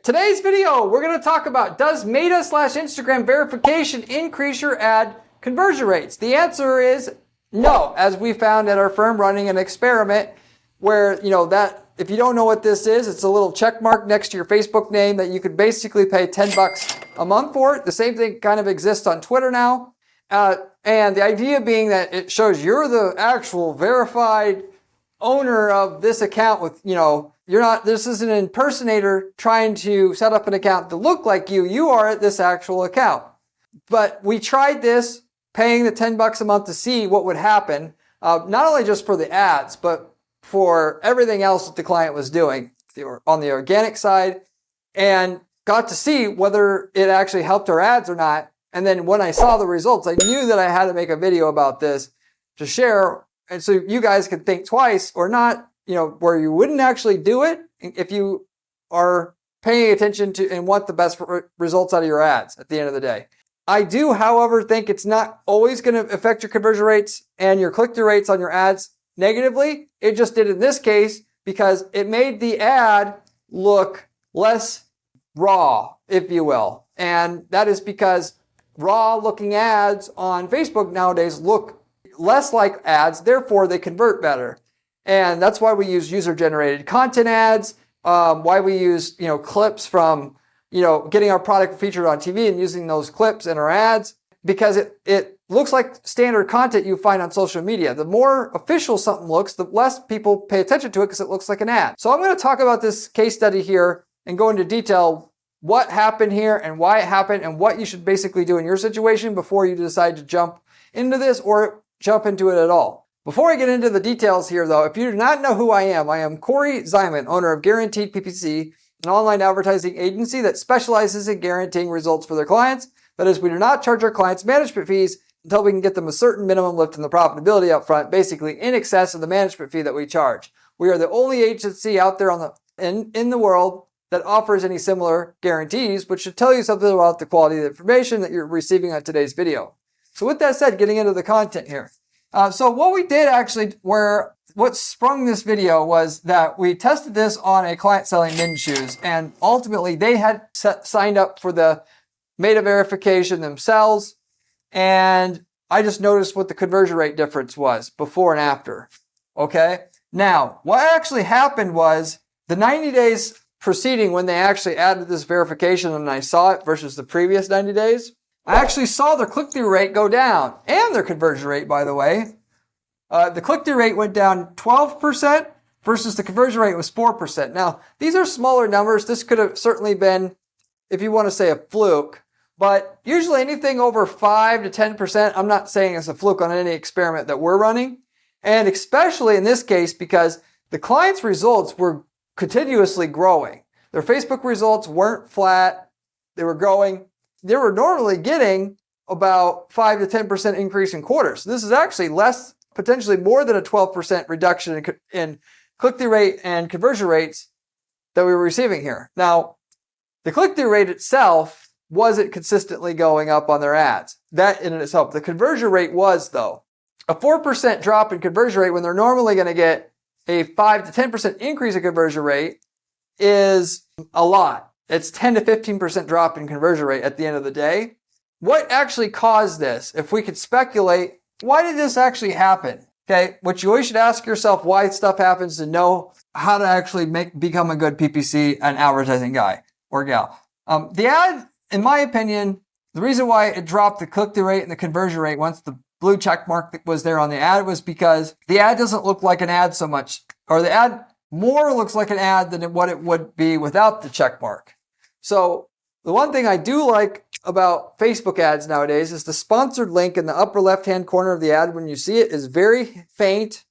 Today's video, we're going to talk about, does Meta/Instagram verification increase your ad conversion rates? The answer is no, as we found at our firm running an experiment where, that if you don't know what this is, it's a little check mark next to your Facebook name that you could basically pay $10 a month for. The same thing kind of exists on Twitter now. And the idea being that it shows you're the actual verified owner of this account with, this is an impersonator trying to set up an account to look like you. You are at this actual account. But we tried this, paying the $10 a month to see what would happen, not only just for the ads, but for everything else that the client was doing on the organic side, and got to see whether it actually helped our ads or not. And then when I saw the results, I knew that I had to make a video about this to share. And so you guys could think twice or not, where you wouldn't actually do it if you are paying attention to and want the best results out of your ads at the end of the day. I do, however, think it's not always going to affect your conversion rates and your click-through rates on your ads negatively. It just did in this case because it made the ad look less raw, if you will. And that is because raw looking ads on Facebook nowadays look less like ads, therefore they convert better. And that's why we use user-generated content ads, why we use, clips from, getting our product featured on TV and using those clips in our ads, because it looks like standard content you find on social media. The more official something looks, the less people pay attention to it because it looks like an ad. So I'm going to talk about this case study here and go into detail what happened here and why it happened and what you should basically do in your situation before you decide to jump into this or jump into it at all. Before I get into the details here though, if you do not know who I am Corey Zyman, owner of Guaranteed PPC, an online advertising agency that specializes in guaranteeing results for their clients. That is, we do not charge our clients management fees until we can get them a certain minimum lift in the profitability up front, basically in excess of the management fee that we charge. We are the only agency out there in the world that offers any similar guarantees, which should tell you something about the quality of the information that you're receiving on today's video. So with that said, getting into the content here. So what we did actually, what sprung this video was that we tested this on a client selling men's shoes, and ultimately they had signed up for the Meta verification themselves, and I just noticed what the conversion rate difference was before and after. Okay? Now, what actually happened was the 90 days preceding when they actually added this verification and I saw it versus the previous 90 days, I actually saw their click-through rate go down, and their conversion rate, by the way. The click-through rate went down 12% versus the conversion rate was 4%. Now, these are smaller numbers. This could have certainly been, if you want to say, a fluke. But usually anything over 5 to 10%, I'm not saying it's a fluke on any experiment that we're running. And especially in this case because the client's results were continuously growing. Their Facebook results weren't flat. They were growing. They were normally getting about 5 to 10% increase in quarters. So this is actually less, potentially more than a 12% reduction in click-through rate and conversion rates that we were receiving here. Now, the click-through rate itself wasn't consistently going up on their ads. That in itself. The conversion rate was, though. A 4% drop in conversion rate when they're normally going to get a 5 to 10% increase in conversion rate is a lot. It's 10 to 15% drop in conversion rate at the end of the day. What actually caused this? If we could speculate, why did this actually happen? Okay, what you always should ask yourself why stuff happens to know how to actually become a good PPC and advertising guy or gal. The ad, in my opinion, the reason why it dropped the click-through rate and the conversion rate once the blue check mark that was there on the ad was because the ad doesn't look like an ad so much, or the ad more looks like an ad than what it would be without the check mark. So the one thing I do like about Facebook ads nowadays is the sponsored link in the upper left-hand corner of the ad when you see it is very faint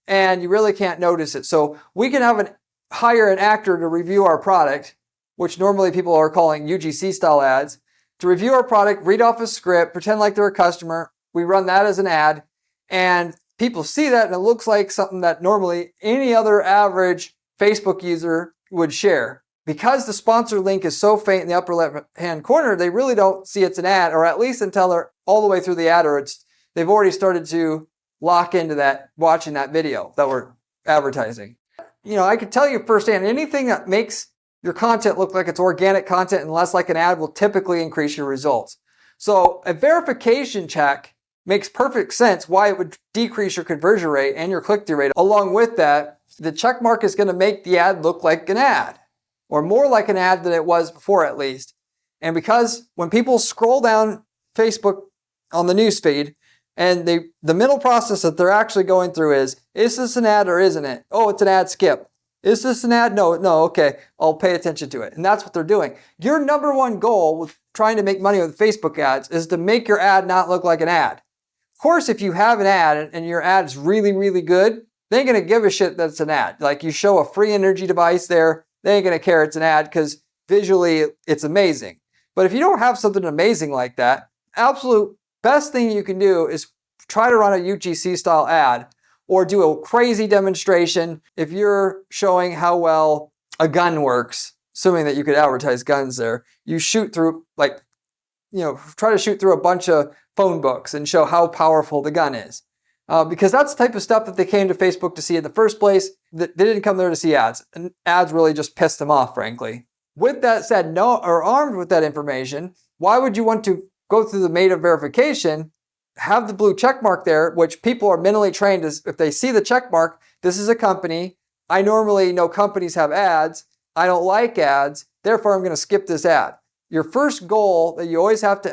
and you really can't notice it. So we can hire an actor to review our product, which normally people are calling UGC style ads, to review our product, read off a script, pretend like they're a customer. We run that as an ad and people see that and it looks like something that normally any other average Facebook user would share. Because the sponsor link is so faint in the upper left-hand corner, they really don't see it's an ad, or at least until they're all the way through the ad, or they've already started to lock into that, watching that video that we're advertising. I could tell you firsthand, anything that makes your content look like it's organic content and less like an ad will typically increase your results. So a verification check makes perfect sense why it would decrease your conversion rate and your click-through rate. Along with that, the check mark is going to make the ad look like an ad, or more like an ad than it was before at least. And because when people scroll down Facebook on the newsfeed, and the middle process that they're actually going through is this an ad or isn't it? Oh, it's an ad, skip. Is this an ad? No, okay, I'll pay attention to it. And that's what they're doing. Your number one goal with trying to make money with Facebook ads is to make your ad not look like an ad. Of course, if you have an ad and your ad is really, really good, they ain't gonna give a shit that it's an ad. Like you show a free energy device there, they ain't gonna care it's an ad because visually it's amazing. But if you don't have something amazing like that, absolute best thing you can do is try to run a UGC style ad or do a crazy demonstration if you're showing how well a gun works, assuming that you could advertise guns there. You shoot through, try to shoot through a bunch of phone books and show how powerful the gun is. Because that's the type of stuff that they came to Facebook to see in the first place. They didn't come there to see ads. And ads really just pissed them off, frankly. With that said, armed with that information, why would you want to go through the meta verification, have the blue check mark there, which people are mentally trained as if they see the check mark, this is a company. I normally know companies have ads. I don't like ads. Therefore, I'm going to skip this ad. Your first goal that you always have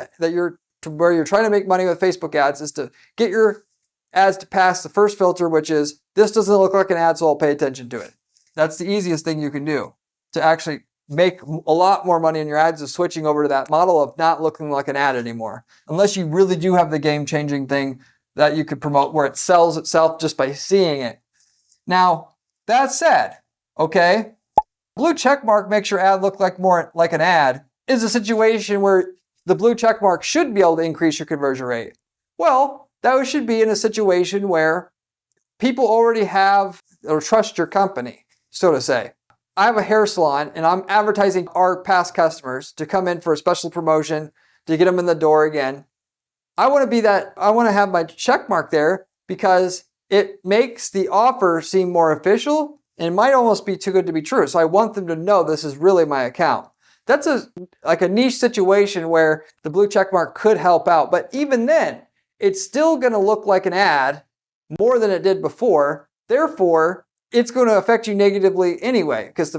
where you're trying to make money with Facebook ads is to get your ads to pass the first filter, which is this doesn't look like an ad, so I'll pay attention to it. That's the easiest thing you can do to actually make a lot more money in your ads, is switching over to that model of not looking like an ad anymore. Unless you really do have the game-changing thing that you could promote where it sells itself just by seeing it. Now, that said, okay, blue check mark makes your ad look like more like an ad is a situation where the blue check mark should be able to increase your conversion rate. Well, that should be in a situation where people already have or trust your company, so to say. I have a hair salon and I'm advertising our past customers to come in for a special promotion to get them in the door again. I want to have my check mark there because it makes the offer seem more official and it might almost be too good to be true. So I want them to know this is really my account. That's a niche situation where the blue check mark could help out. But even then, it's still going to look like an ad more than it did before. Therefore, it's going to affect you negatively anyway, because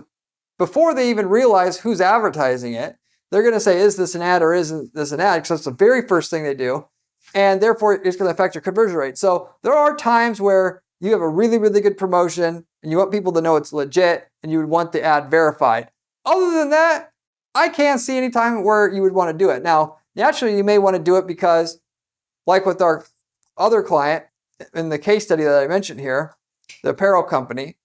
before they even realize who's advertising it, they're going to say, is this an ad or isn't this an ad? Because that's the very first thing they do. And therefore, it's going to affect your conversion rate. So there are times where you have a really, really good promotion and you want people to know it's legit and you would want the ad verified. Other than that, I can't see any time where you would want to do it. Now, naturally, you may want to do it because, like with our other client in the case study that I mentioned here, the apparel company,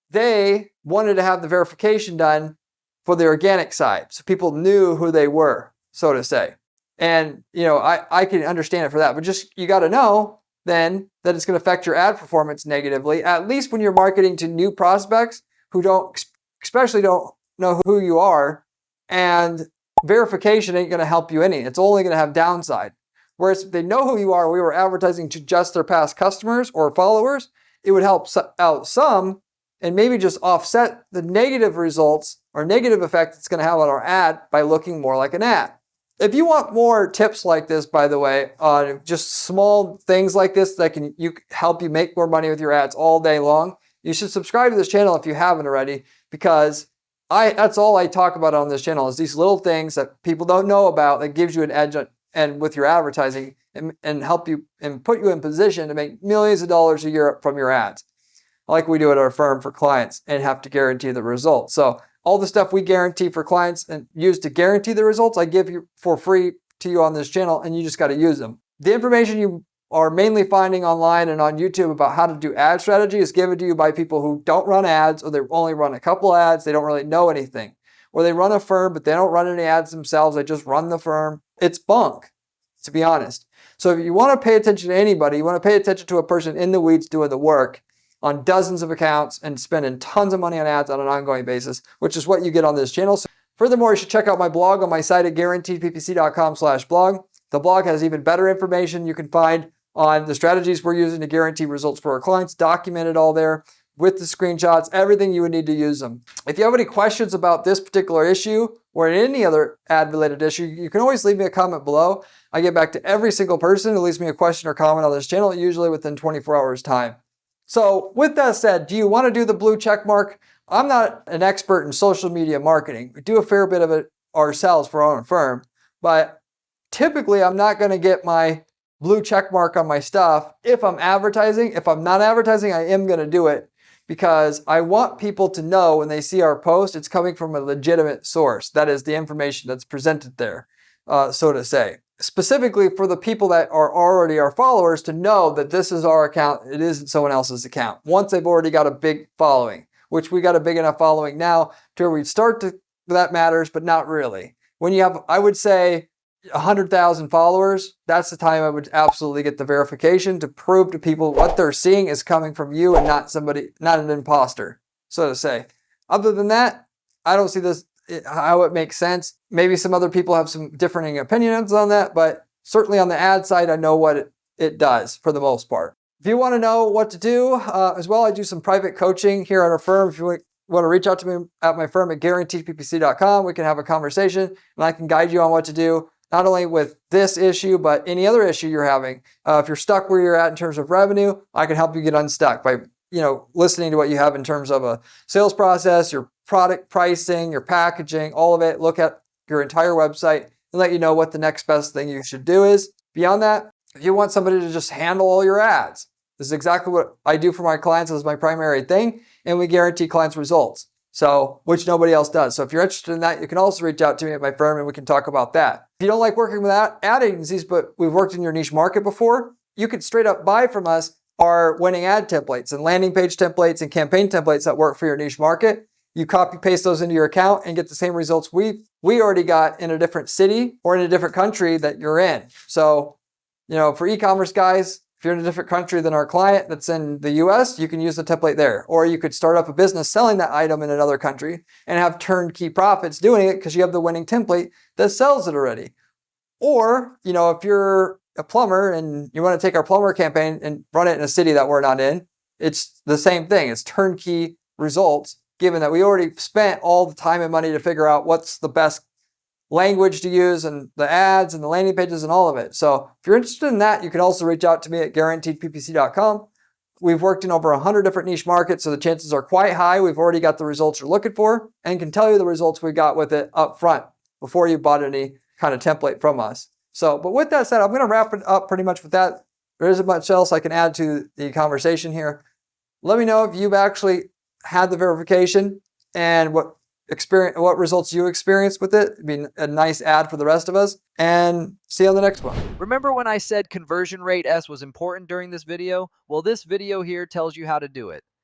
they wanted to have the verification done for the organic side. So people knew who they were, so to say. And, I can understand it for that. But just, you got to know then that it's going to affect your ad performance negatively, at least when you're marketing to new prospects who especially don't know who you are. And verification ain't going to help you any. It's only going to have downside. Whereas if they know who you are, we were advertising to just their past customers or followers, it would help out some and maybe just offset the negative results or negative effect it's going to have on our ad by looking more like an ad. If you want more tips like this, by the way, on just small things like this that can help you make more money with your ads all day long, you should subscribe to this channel if you haven't already, because that's all I talk about on this channel is these little things that people don't know about that gives you an edge and with your advertising and help you and put you in position to make millions of dollars a year from your ads, like we do at our firm for clients and have to guarantee the results. So all the stuff we guarantee for clients and use to guarantee the results, I give you for free to you on this channel, and you just got to use them. The information you are mainly finding online and on YouTube about how to do ad strategy is given to you by people who don't run ads, or they only run a couple ads. They don't really know anything. Or they run a firm, but they don't run any ads themselves. They just run the firm. It's bunk, to be honest. So if you want to pay attention to anybody, you want to pay attention to a person in the weeds doing the work on dozens of accounts and spending tons of money on ads on an ongoing basis, which is what you get on this channel. So furthermore, you should check out my blog on my site at guaranteedppc.com/blog. The blog has even better information you can find on the strategies we're using to guarantee results for our clients, documented all there. with the screenshots, everything you would need to use them. If you have any questions about this particular issue or any other ad related issue, you can always leave me a comment below. I get back to every single person who leaves me a question or comment on this channel, usually within 24 hours time. So with that said, do you want to do the blue check mark? I'm not an expert in social media marketing. We do a fair bit of it ourselves for our own firm, but typically I'm not going to get my blue check mark on my stuff if I'm advertising. If I'm not advertising, I am going to do it because I want people to know when they see our post, it's coming from a legitimate source. That is the information that's presented there, so to say. Specifically for the people that are already our followers to know that this is our account, it isn't someone else's account. Once they've already got a big following, which we got a big enough following now to where we start to, that matters, but not really. When you have, I would say, 100,000 followers, that's the time I would absolutely get the verification to prove to people what they're seeing is coming from you and not somebody, not an imposter, so to say. Other than that, I don't see this how it makes sense. Maybe some other people have some differing opinions on that, but certainly on the ad side, I know what it does for the most part. If you want to know what to do as well, I do some private coaching here at our firm. If you want to reach out to me at my firm at guaranteedppc.com, we can have a conversation and I can guide you on what to do, not only with this issue, but any other issue you're having. If you're stuck where you're at in terms of revenue, I can help you get unstuck by listening to what you have in terms of a sales process, your product pricing, your packaging, all of it. Look at your entire website and let you know what the next best thing you should do is. Beyond that, if you want somebody to just handle all your ads, this is exactly what I do for my clients as my primary thing, and we guarantee clients results. So, which nobody else does. So if you're interested in that, you can also reach out to me at my firm and we can talk about that. If you don't like working with ad agencies, but we've worked in your niche market before, you could straight up buy from us our winning ad templates and landing page templates and campaign templates that work for your niche market. You copy paste those into your account and get the same results we already got in a different city or in a different country that you're in. So, for e-commerce guys, if you're in a different country than our client that's in the US, you can use the template there. Or you could start up a business selling that item in another country and have turnkey profits doing it because you have the winning template that sells it already. Or, if you're a plumber and you want to take our plumber campaign and run it in a city that we're not in, it's the same thing. It's turnkey results, given that we already spent all the time and money to figure out what's the best language to use and the ads and the landing pages and all of it. So if you're interested in that, you can also reach out to me at guaranteedppc.com. We've worked in over 100 different niche markets, so the chances are quite high. We've already got the results you're looking for and can tell you the results we got with it up front before you bought any kind of template from us. So, but with that said, I'm going to wrap it up pretty much with that. There isn't much else I can add to the conversation here. Let me know if you've actually had the verification and what results you experienced with it. It'd be a nice ad for the rest of us. And see you on the next one. Remember when I said conversion rate S was important during this video? Well, this video here tells you how to do it.